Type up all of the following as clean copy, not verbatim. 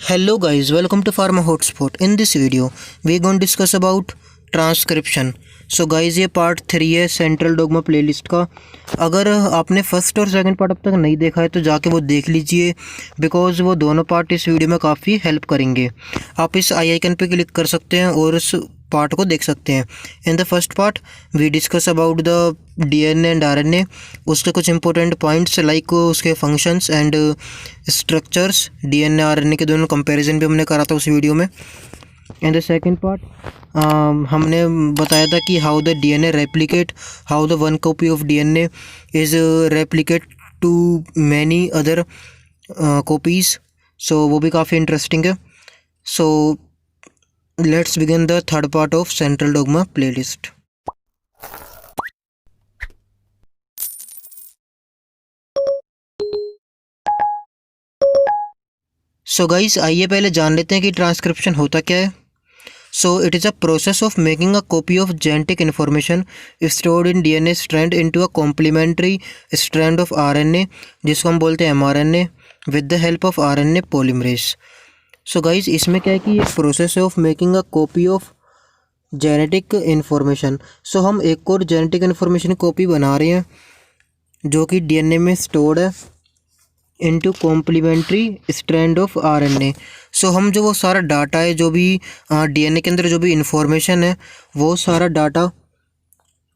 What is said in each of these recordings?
Hello guys, welcome to Pharma Hotspot. In this video, we're going to discuss about transcription. So guys ये part 3 है central dogma playlist का. अगर आपने first और second part अब तक नहीं देखा है तो जाके वो देख लीजिए, बिकॉज वो दोनों पार्ट इस वीडियो में काफ़ी हेल्प करेंगे. आप इस आई आइकन पे क्लिक कर सकते हैं और उस पार्ट को देख सकते हैं. In the first part we discuss about the DNA and RNA, उसके कुछ इंपॉर्टेंट पॉइंट्स लाइक उसके functions and structures. DNA RNA के दोनों कंपैरिजन भी हमने करा था उस वीडियो में. इन द सेकंड पार्ट हमने बताया था कि how the DNA replicate, how the one copy of DNA is replicate to many other copies. So वो भी काफ़ी इंटरेस्टिंग है. So let's begin the third part of central dogma playlist. So guys आइए पहले जान लेते हैं कि ट्रांसक्रिप्शन होता क्या है. So it is a process of making a copy of genetic information stored in DNA strand into a complementary strand of RNA, जिसको हम बोलते हैं mRNA, with the help of RNA polymerase. So guys इसमें क्या है कि एक process है of making a copy of genetic information. So हम एक और जेनेटिक इन्फॉर्मेशन कॉपी बना रहे हैं जो कि डीएनए में स्टोर्ड है into complementary strand of RNA. So हम जो वो सारा डाटा है, जो भी डीएनए के अंदर जो भी इंफॉर्मेशन है, वो सारा डाटा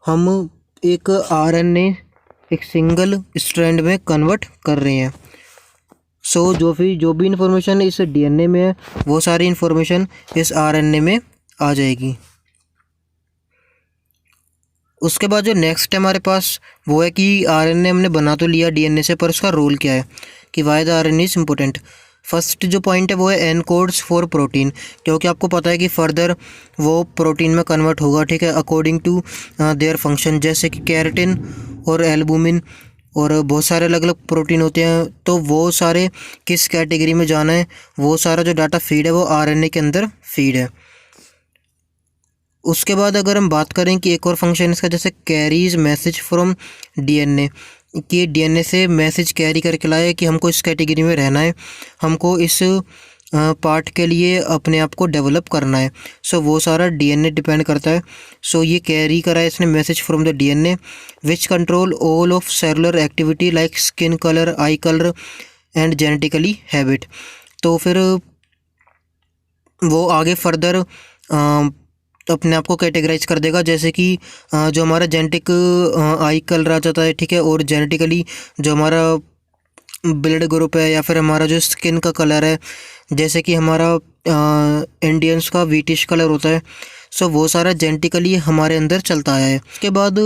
हम एक आरएनए, एक सिंगल स्ट्रैंड में कन्वर्ट कर रहे हैं. सो जो भी इंफॉर्मेशन इस डीएनए में है वो सारी इंफॉर्मेशन इस आरएनए में आ जाएगी. उसके बाद जो नेक्स्ट है हमारे पास वो है कि आरएनए हमने बना तो लिया डीएनए से, पर उसका रोल क्या है, कि why the RNA is important. First जो पॉइंट है वो है एनकोड्स फॉर प्रोटीन, क्योंकि आपको पता है कि फर्दर वो प्रोटीन में कन्वर्ट होगा, ठीक है, अकॉर्डिंग टू देयर फंक्शन. जैसे कि कैरेटिन और एल्बुमिन और बहुत सारे अलग अलग प्रोटीन होते हैं, तो वो सारे किस कैटेगरी में जाना है, वो सारा जो डाटा फीड है वो आरएनए के अंदर फीड है. उसके बाद अगर हम बात करें कि एक और फंक्शन इसका, जैसे कैरीज मैसेज फ्रॉम डीएनए, कि डीएनए से मैसेज कैरी करके लाए कि हमको इस कैटेगरी में रहना है, हमको इस पार्ट के लिए अपने आप को डेवलप करना है. सो वो सारा डीएनए डिपेंड करता है. सो ये कैरी करा है इसने message from the DNA which control all of cellular activity like skin colour, I colour and genetically habit. तो फिर वो आगे फर्दर अपने आप को कैटेगराइज कर देगा, जैसे कि जो हमारा जेनेटिक आई कलर आ जाता है, ठीक है, और जेनेटिकली जो हमारा ब्लड ग्रुप है या फिर हमारा जो स्किन का कलर है, जैसे कि हमारा इंडियंस का व्हीटिश कलर होता है. सो वो सारा जेनेटिकली हमारे अंदर चलता आया है. उसके बाद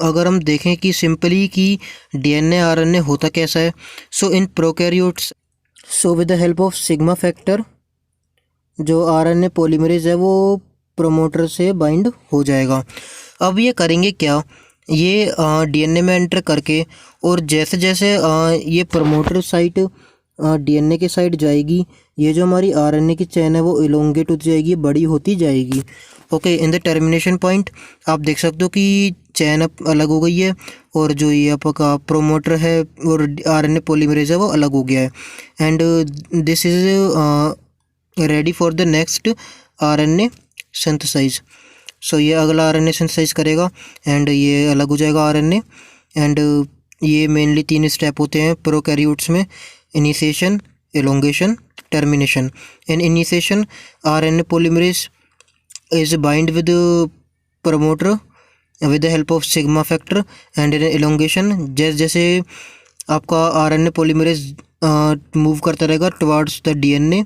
अगर हम देखें कि सिंपली कि डीएनए आरएनए होता कैसा है. So in prokaryotes, so with the help of sigma factor जो आरएनए पॉलीमरेज है वो प्रोमोटर से बाइंड हो जाएगा. अब ये करेंगे क्या, ये डीएनए में एंटर करके, और जैसे जैसे ये प्रोमोटर साइट डीएनए के साइड जाएगी, ये जो हमारी आरएनए की चेन है वो इलोंगेट होती जाएगी, बड़ी होती जाएगी. Okay, in the termination point आप देख सकते हो कि चेन अब अलग हो गई है, और जो ये आपका प्रोमोटर है और आरएनए पॉलीमरेज है वो अलग हो गया है. And this is ready for the next RNA synthesize. So ये अगला आरएनए सिंथेसाइज करेगा एंड ये अलग हो जाएगा आरएनए. एंड ये मेनली 3 स्टेप होते हैं प्रोकैरियोट्स में: initiation, elongation, termination. In initiation RNA polymerase is bind with promoter with the help of sigma factor. And in elongation जैसे जैसे आपका आरएनए पॉलीमरेज मूव करता रहेगा towards the DNA,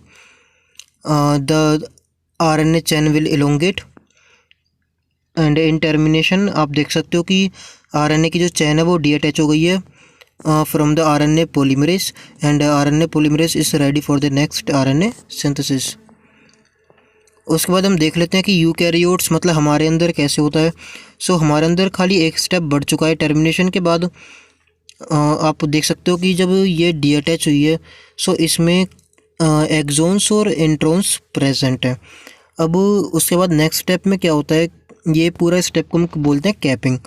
the RNA chain will elongate. And in termination आप देख सकते हो कि आरएनए की जो चैन है वो डीअटैच हो गई है from the RNA polymerase, and RNA polymerase is ready for the next RNA synthesis. उसके बाद हम देख लेते हैं कि यूकैरियोट्स मतलब हमारे अंदर कैसे होता है. सो हमारे अंदर खाली एक स्टेप बढ़ चुका है टर्मिनेशन के बाद. आप देख सकते हो कि जब ये डीअटैच हुई है, सो इसमें एक्सोन्स और इंट्रॉन्स प्रेजेंट है. अब उसके बाद नेक्स्ट स्टेप में क्या होता है, ये पूरा स्टेप को हम बोलते हैं कैपिंग.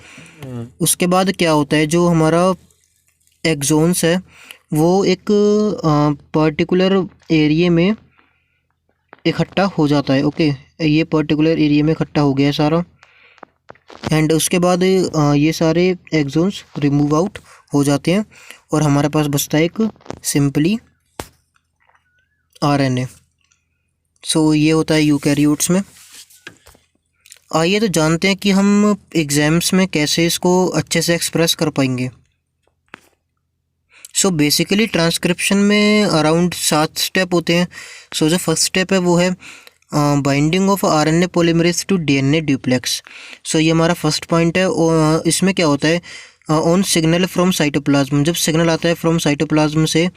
उसके बाद क्या होता है, जो हमारा एक्सोन्स है वो एक पर्टिकुलर एरिया में इकट्ठा हो जाता है। ओके, ये पर्टिकुलर एरिया में इकट्ठा हो गया है सारा, एंड उसके बाद ये सारे एक्सोन्स रिमूव आउट हो जाते हैं और हमारे पास बचता है एक सिंपली आरएनए। सो ये होता है यूकैरियोट्स में। आइए तो जानते हैं कि हम एग्ज़ाम्स में कैसे इसको अच्छे से एक्सप्रेस कर पाएंगे। सो बेसिकली ट्रांसक्रिप्शन में अराउंड 7 स्टेप होते हैं। सो जो फर्स्ट स्टेप है वो है binding of RNA polymerase to DNA duplex. So ये हमारा फर्स्ट पॉइंट है। और इसमें क्या होता है, ऑन सिग्नल फ्रॉम साइटोप्लाज्म, जब सिग्नल आता है फ्रॉम साइटोप्लाज्म से,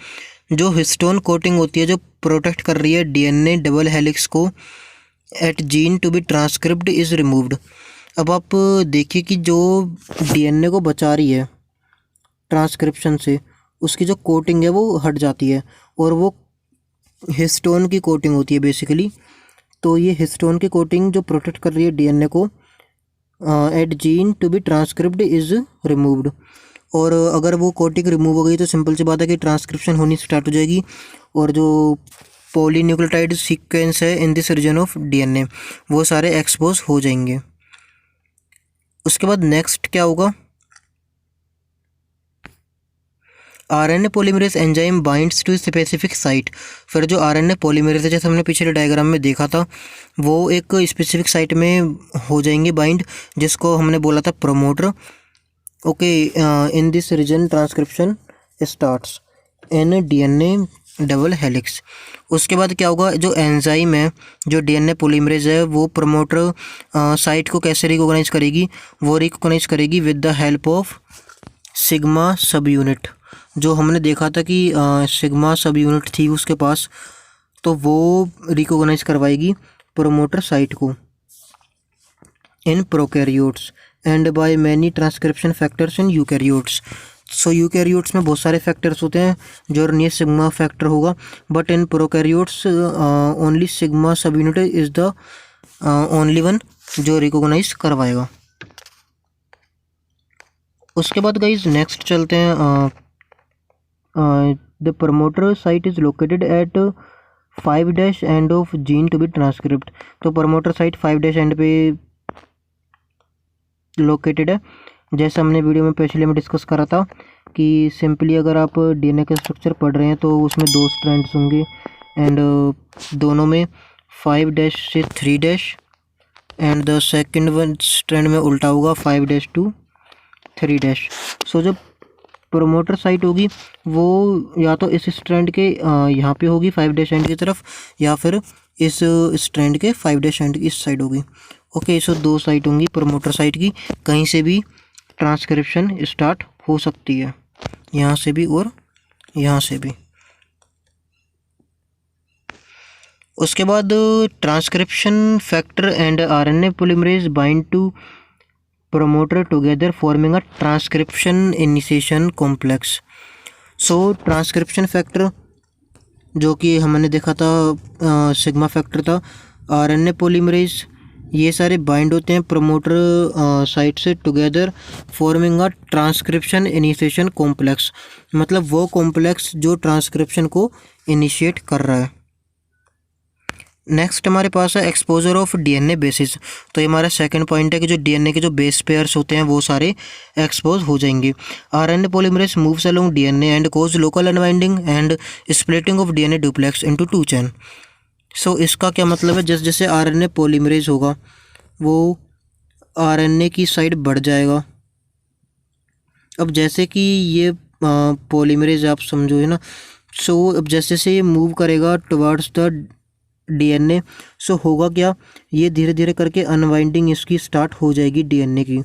जो हिस्टोन कोटिंग होती है जो प्रोटेक्ट कर रही है डीएनए डबल हेलिक्स को at gene to be transcript is removed. अब आप देखिए कि जो डीएनए को बचा रही है ट्रांसक्रिप्शन से, उसकी जो कोटिंग है वो हट जाती है और वो हिस्टोन की कोटिंग होती है बेसिकली। तो ये हिस्टोन की कोटिंग जो प्रोटेक्ट कर रही है डीएनए को at gene to be transcript is removed. और अगर वो कोटिंग रिमूव हो गई तो सिंपल सी बात है कि ट्रांसक्रिप्शन होनी स्टार्ट हो जाएगी और जो पॉलीन्यूक्लियोटाइड सीक्वेंस है in this region of DNA वो सारे एक्सपोज हो जाएंगे। उसके बाद नेक्स्ट क्या होगा, RNA polymerase enzyme binds to specific site. फिर जो आरएनए पॉलीमरेज है, जैसे हमने पिछले डायग्राम में देखा था, वो एक स्पेसिफिक साइट में हो जाएंगे बाइंड, जिसको हमने बोला था promoter. Okay, in this region transcription starts in DNA double helix. उसके बाद क्या होगा, जो एंजाइम है, जो डीएनए पॉलीमरेज है, वो प्रोमोटर साइट को कैसे रिकॉग्नाइज करेगी, वो रिकॉग्नाइज करेगी with the help of sigma सब यूनिट। जो हमने देखा था कि सिग्मा सब यूनिट थी उसके पास, तो वो रिकॉग्नाइज करवाएगी प्रोमोटर साइट को in prokaryotes and by many transcription factors in eukaryotes. So eukaryotes में बहुत सारे फैक्टर्स होते हैं, जो नियर सिग्मा फैक्टर होगा, but in prokaryotes only sigma subunit is the only one जो रिकॉग्नाइज करवाएगा। उसके बाद गाइज नेक्स्ट चलते हैं, the promoter site is located at 5' end of gene to be transcript. तो प्रमोटर साइट 5' एंड पे located है। जैसे हमने वीडियो में पिछले में डिस्कस करा था कि सिंपली अगर आप डीएनए का स्ट्रक्चर पढ़ रहे हैं तो उसमें 2 स्ट्रैंड्स होंगे एंड दोनों में 5' से 3' and the second one strand में उल्टा होगा 5' टू 3'। सो जब प्रोमोटर साइट होगी वो या तो इस स्ट्रैंड के यहाँ पे होगी 5' एंड की तरफ, या फिर इस स्ट्रैंड के 5' एंड इस साइड होगी। ओके, सो 2 साइट होंगी प्रोमोटर साइट की, कहीं से भी ट्रांसक्रिप्शन स्टार्ट हो सकती है, यहाँ से भी और यहाँ से भी। उसके बाद transcription factor and RNA polymerase bind to promoter together forming a transcription initiation complex। So transcription factor जो कि हमने देखा था सिग्मा फैक्टर था, आरएनए पॉलीमरेज, ये सारे बाइंड होते हैं प्रोमोटर साइट से together forming a transcription initiation complex. मतलब वो कॉम्प्लेक्स जो ट्रांसक्रिप्शन को इनिशिएट कर रहा है। नेक्स्ट हमारे पास है एक्सपोजर ऑफ डीएनए बेसिस। तो ये हमारा सेकंड पॉइंट है कि जो डीएनए के जो बेस पेयर्स होते हैं वो सारे एक्सपोज हो जाएंगे। RNA polymerase moves along DNA and cause local unwinding and splitting of DNA duplex into 2 chain. So इसका क्या मतलब है, जैसे जैसे आरएनए पॉलीमरेज होगा वो आरएनए की साइड बढ़ जाएगा। अब जैसे कि ये पॉलीमरेज आप समझो है ना, सो अब जैसे जैसे ये मूव करेगा टुवर्ड्स द डीएनए, सो होगा क्या, ये धीरे धीरे करके अनवाइंडिंग इसकी स्टार्ट हो जाएगी डीएनए की,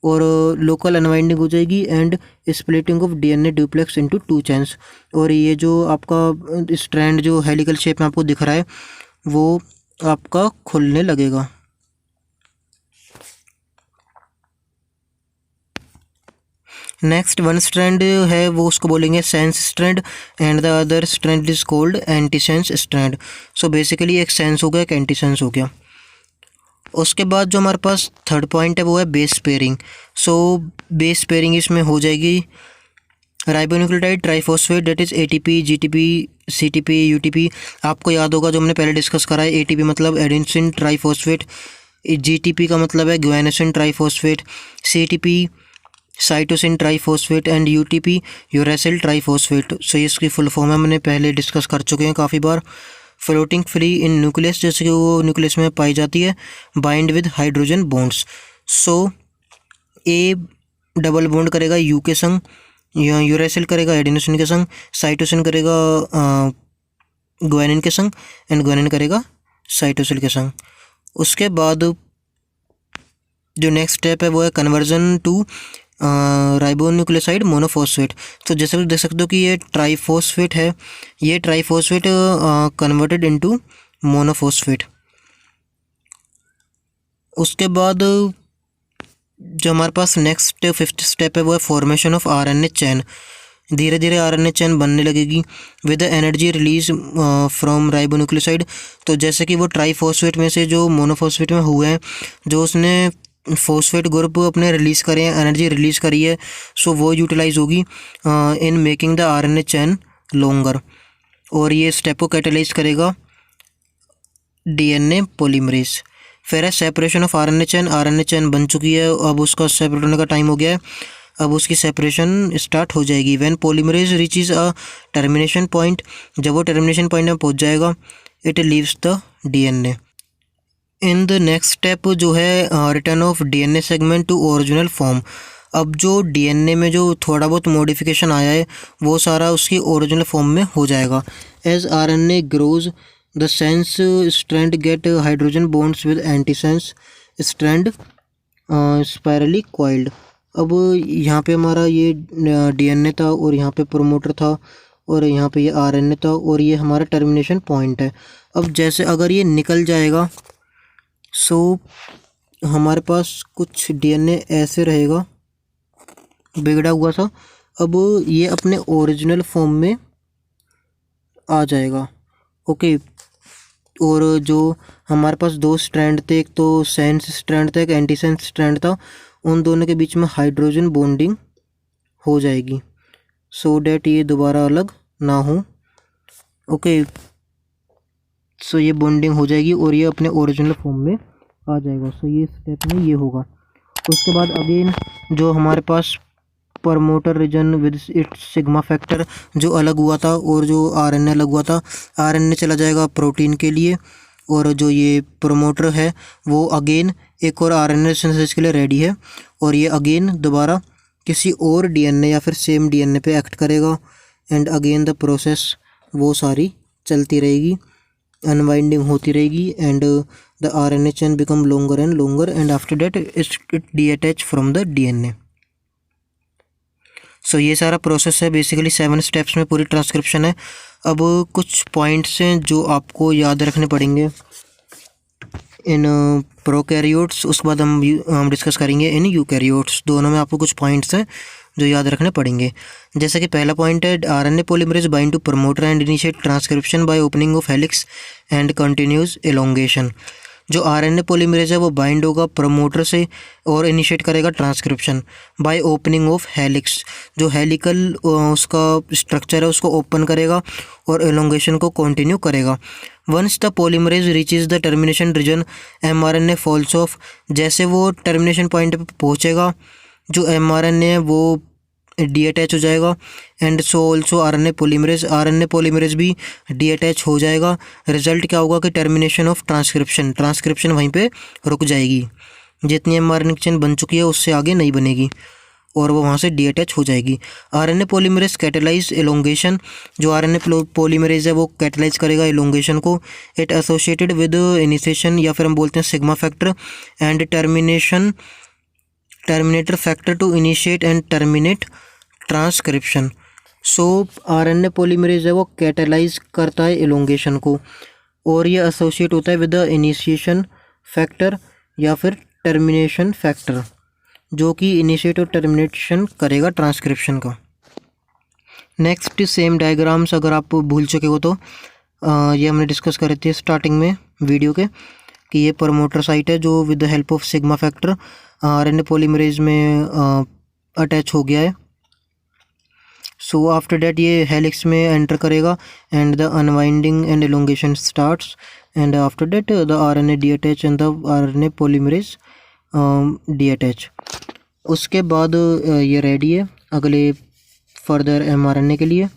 और लोकल अनवाइंडिंग हो जाएगी and splitting of DNA duplex into 2 chains. और ये जो आपका स्ट्रैंड जो हेलिकल शेप में आपको दिख रहा है वो आपका खुलने लगेगा। नेक्स्ट वन स्ट्रैंड है वो उसको बोलेंगे sense strand and the other strand is called antisense strand. So basically एक सेंस हो गया, एक एंटीसेंस हो गया। उसके बाद जो हमारे पास थर्ड पॉइंट है वो है base pairing. So base pairing इसमें हो जाएगी ribonucleotide triphosphate that is ATP, GTP, CTP, UTP. आपको याद होगा जो हमने पहले डिस्कस करा है, एटीपी मतलब एडेनोसिन ट्राइफॉस्फेट, जीटीपी का मतलब है guanosine triphosphate, CTP cytosine triphosphate and UTP uracil triphosphate. So इसकी फुल फॉर्म है, मैंने पहले डिस्कस कर चुके हैं काफ़ी बार। फ्लोटिंग फ्री इन न्यूक्लियस, जैसे कि वो न्यूक्लियस में पाई जाती है। Bind with hydrogen bonds, so A double bond करेगा यू के संग, यूरेसिल करेगा एडेनोसिन के संग, साइटोसिन करेगा ग्वानिन के संग एंड ग्वानिन करेगा साइटोसिल के संग। उसके बाद जो नेक्स्ट स्टेप है वो है कन्वर्जन टू राइबोन्यूक्लियोसाइड मोनोफॉस्फेट। तो जैसे देख सकते हो कि ये ट्राइफॉस्फेट है, ये ट्राइफॉस्फेट कन्वर्टेड इनटू मोनोफॉस्फेट। उसके बाद जो हमारे पास नेक्स्ट फिफ्थ स्टेप है वो है फॉर्मेशन ऑफ आरएनए चेन। धीरे धीरे आरएनए चेन बनने लगेगी with energy release from ribonucleoside. तो जैसे कि वो ट्राइफॉस्फेट में से जो मोनोफॉस्फेट में हुए हैं, जो उसने फॉस्फेट ग्रुप अपने रिलीज़ करे हैं, एनर्जी रिलीज़ करी है, सो वो यूटिलाइज होगी in making the RNA chain longer. और ये स्टेप को कैटेलाइज करेगा डीएनए पॉलीमरेज। फिर है सेपरेशन ऑफ आरएनए चेन बन चुकी है, अब उसका सेपरेट होने का टाइम हो गया है, अब उसकी सेपरेशन स्टार्ट हो जाएगी। When polymerase reaches a termination point, जब वो टर्मिनेशन पॉइंट में पहुंच जाएगा, it leaves the DNA. In the next step जो है return of DNA segment to original form. अब जो डीएनए में जो थोड़ा बहुत मॉडिफिकेशन आया है वो सारा उसकी ओरिजिनल फॉर्म में हो जाएगा। As RNA grows the sense strand get hydrogen bonds with antisense strand spirally coiled. अब यहाँ पे हमारा ये डीएनए था और यहाँ पे प्रोमोटर था और यहाँ पे ये आरएनए था और ये हमारा टर्मिनेशन पॉइंट है। अब जैसे अगर ये निकल जाएगा, सो हमारे पास कुछ डीएनए ऐसे रहेगा बिगड़ा हुआ सा, अब ये अपने ओरिजिनल फॉर्म में आ जाएगा। ओके, और जो हमारे पास दो स्ट्रैंड थे, एक तो सेंस स्ट्रैंड था, एक एंटीसेंस स्ट्रैंड था, उन दोनों के बीच में हाइड्रोजन बॉन्डिंग हो जाएगी सो डैट ये दोबारा अलग ना हो। ओके, सो ये बॉन्डिंग हो जाएगी और ये अपने ओरिजिनल फॉर्म में आ जाएगा। सो ये स्टेप में ये होगा। उसके बाद अगेन जो हमारे पास promoter region with its sigma factor जो अलग हुआ था और जो आरएनए अलग हुआ था, आरएनए चला जाएगा प्रोटीन के लिए और जो ये प्रमोटर है वो अगेन एक और आरएनए सिंथेसिस के लिए रेडी है और ये अगेन दोबारा किसी और डीएनए या फिर सेम डीएनए पे एक्ट करेगा एंड अगेन द प्रोसेस वो सारी चलती रहेगी, अनवाइंडिंग होती रहेगी and the RNA chain become longer and longer and after that it detach from the DNA। सो ये सारा प्रोसेस है, बेसिकली 7 स्टेप्स में पूरी ट्रांसक्रिप्शन है। अब कुछ पॉइंट्स हैं जो आपको याद रखने पड़ेंगे इन प्रोकैरियोट्स, उसके बाद हम डिस्कस करेंगे इन यूकैरियोट्स। दोनों में आपको कुछ पॉइंट्स हैं जो याद रखने पड़ेंगे। जैसे कि पहला पॉइंट है RNA polymerase bind to promoter and initiate transcription by opening of helix and continuous elongation. जो आरएनए पॉलीमरेज है वो बाइंड होगा प्रमोटर से और इनिशिएट करेगा transcription by opening of helix. जो हेलिकल उसका स्ट्रक्चर है उसको ओपन करेगा और एलोंगेशन को कंटिन्यू करेगा। Once the polymerase reaches the termination region mRNA falls off. जैसे वो टर्मिनेशन पॉइंट पे पहुँचेगा, जो एमआरएनए है वो डीअटैच हो जाएगा and so also RNA polymerase भी डीअटैच हो जाएगा। रिजल्ट क्या होगा कि टर्मिनेशन ऑफ ट्रांसक्रिप्शन वहीं पे रुक जाएगी। जितनी एमआरएनए चेन बन चुकी है उससे आगे नहीं बनेगी और वो वहाँ से डीअटैच हो जाएगी। RNA polymerase catalyse elongation. जो आरएनए पॉलीमरेज है वो कैटेलाइज करेगा एलोंगेशन को। इट एसोसिएटेड विद इनिशिएशन या फिर हम बोलते हैं sigma factor and terminator factor to initiate and terminate transcription. So RNA polymerase है वो कैटेलाइज करता है एलोंगेशन को और ये एसोसिएट होता है विद द इनिशिएशन फैक्टर या फिर टर्मिनेशन फैक्टर, जो कि इनिशिएट और टर्मिनेशन करेगा ट्रांसक्रिप्शन का। नेक्स्ट सेम डायग्राम्स अगर आप भूल चुके हो तो ये हमने डिस्कस करे थे स्टार्टिंग में वीडियो के कि ये प्रमोटर साइट है जो with the help of sigma factor RNA polymerase में अटैच हो गया है। सो आफ्टर डैट ये हेलिक्स में एंटर करेगा and the unwinding and elongation starts and after that the RNA detach and the RNA polymerase detach. उसके बाद ये रेडी है अगले फर्दर एमआरएनए के लिए।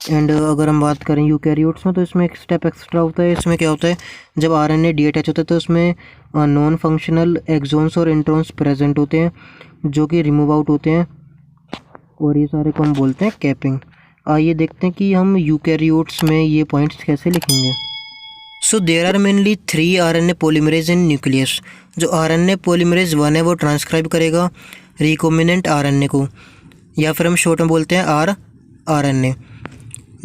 एंड अगर हम बात करें यूकैरियोट्स में तो इसमें एक स्टेप एक्स्ट्रा होता है। इसमें क्या होता है, जब आरएनए डीअटैच होता है तो उसमें नॉन फंक्शनल एक्सोन्स और इंट्रॉन्स प्रेजेंट होते हैं जो कि रिमूव आउट होते हैं और ये सारे को हम बोलते हैं कैपिंग। आइए देखते हैं कि हम यूकैरियोट्स में ये पॉइंट्स कैसे लिखेंगे। So there are mainly 3 RNA polymerase in nucleus. जो आरएनए पॉलीमरेज 1 है वो ट्रांसक्राइब करेगा रिकॉम्बिनेंट आरएनए को, या फिर हम शॉर्ट में बोलते हैं आरएनए।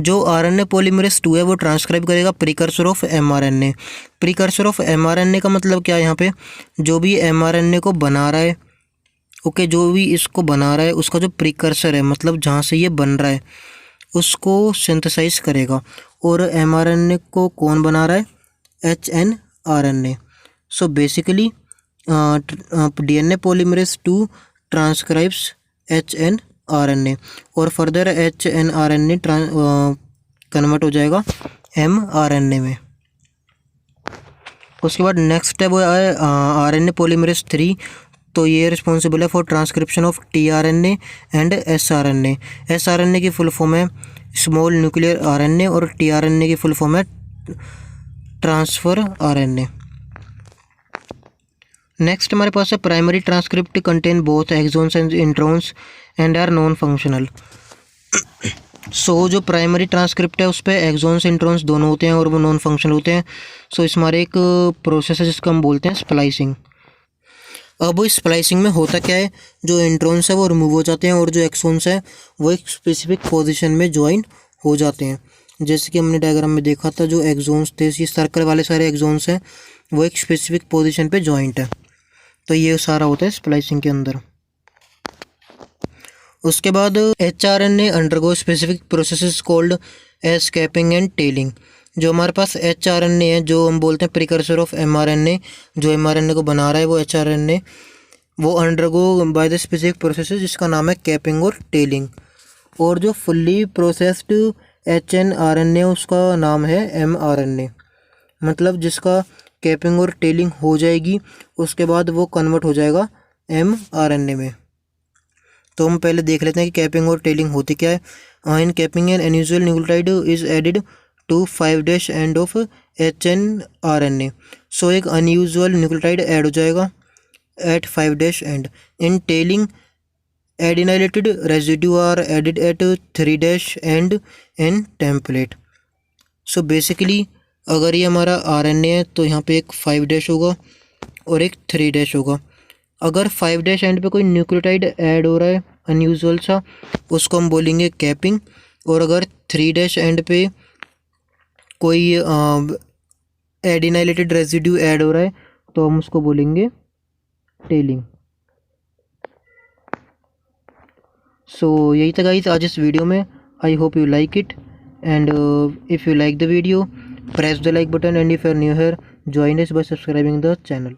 जो आरएनए पॉलीमरेज 2 है वो ट्रांसक्राइब करेगा precursor of mRNA. Precursor of mRNA का मतलब क्या है, यहाँ पे जो भी एमआरएनए को बना रहा है, ओके, जो भी इसको बना रहा है उसका जो प्रीकर्सर है, मतलब जहाँ से ये बन रहा है, उसको सिंथेसाइज करेगा। और एमआरएनए को कौन बना रहा है, hnRNA. So basically DNA polymerase 2 transcribes hnRNA और फर्दर एचएनआरएनए कन्वर्ट हो जाएगा एमआरएनए में। उसके बाद नेक्स्ट है वो है आरएनए पॉलीमरेज 3। तो ये रिस्पॉन्सिबल है for transcription of tRNA and sRNA. SRNA की फुल फॉर्म है स्मॉल न्यूक्लियर आरएनए और टीआरएनए की फुल फॉर्म है ट्रांसफर आरएनए। नेक्स्ट हमारे पास है primary transcript contain both exons and introns and are non functional. So जो प्राइमरी ट्रांसक्रिप्ट है उस पर एक्सोन्स इंट्रॉन्स दोनों होते हैं और वो नॉन फंक्शनल होते हैं। सो इस हमारे एक प्रोसेस है जिसको हम बोलते हैं स्प्लाइसिंग। अब स्प्लाइसिंग में होता क्या है, जो इंट्रॉन्स है वो रिमूव हो जाते हैं और जो एक्सोन्स है वो एक स्पेसिफिक पोजीशन में ज्वाइन हो जाते हैं। जैसे कि हमने डायग्राम में देखा था, जो एक्सोन्स थे, ये सर्कल वाले सारे एक्सोन्स हैं वो एक स्पेसिफिक पोजीशन पे ज्वाइंट है। तो ये सारा होता है स्प्लाइसिंग के अंदर। उसके बाद hRNA undergo specific processes called as capping and tailing. जो हमारे पास एचआरएनए है, जो हम बोलते हैं प्रिकर्सर ऑफ एमआरएनए, जो एमआरएनए को बना रहा है वो एचआरएनए, वो undergo by the specific processes जिसका नाम है कैपिंग और टेलिंग। और जो फुल्ली प्रोसेस्ड एचएनआरएनए उसका नाम है एमआरएनए, मतलब जिसका कैपिंग और टेलिंग हो जाएगी उसके बाद वो कन्वर्ट हो जाएगा एमआरएनए में। तो हम पहले देख लेते हैं कि कैपिंग और टेलिंग होती क्या है। In capping an unusual nucleotide is added to 5' end of hnRNA. So एक अनयूजुअल न्यूक्लियोटाइड ऐड हो जाएगा at 5' end. In tailing adenylated residue are added at 3' end in template. So basically अगर ये हमारा आरएनए है तो यहाँ पे एक 5' होगा और एक 3' होगा। अगर 5' एंड पे कोई न्यूक्लियोटाइड ऐड हो रहा है अनयूजुअल सा, उसको हम बोलेंगे कैपिंग। और अगर 3' एंड पे कोई एडिनाइलेटेड रेजिड्यू ऐड हो रहा है तो हम उसको बोलेंगे टेलिंग। सो यही था गाइस आज इस वीडियो में। I hope you like it and if you like the video press the like button, and if you are new here, join us by subscribing the channel.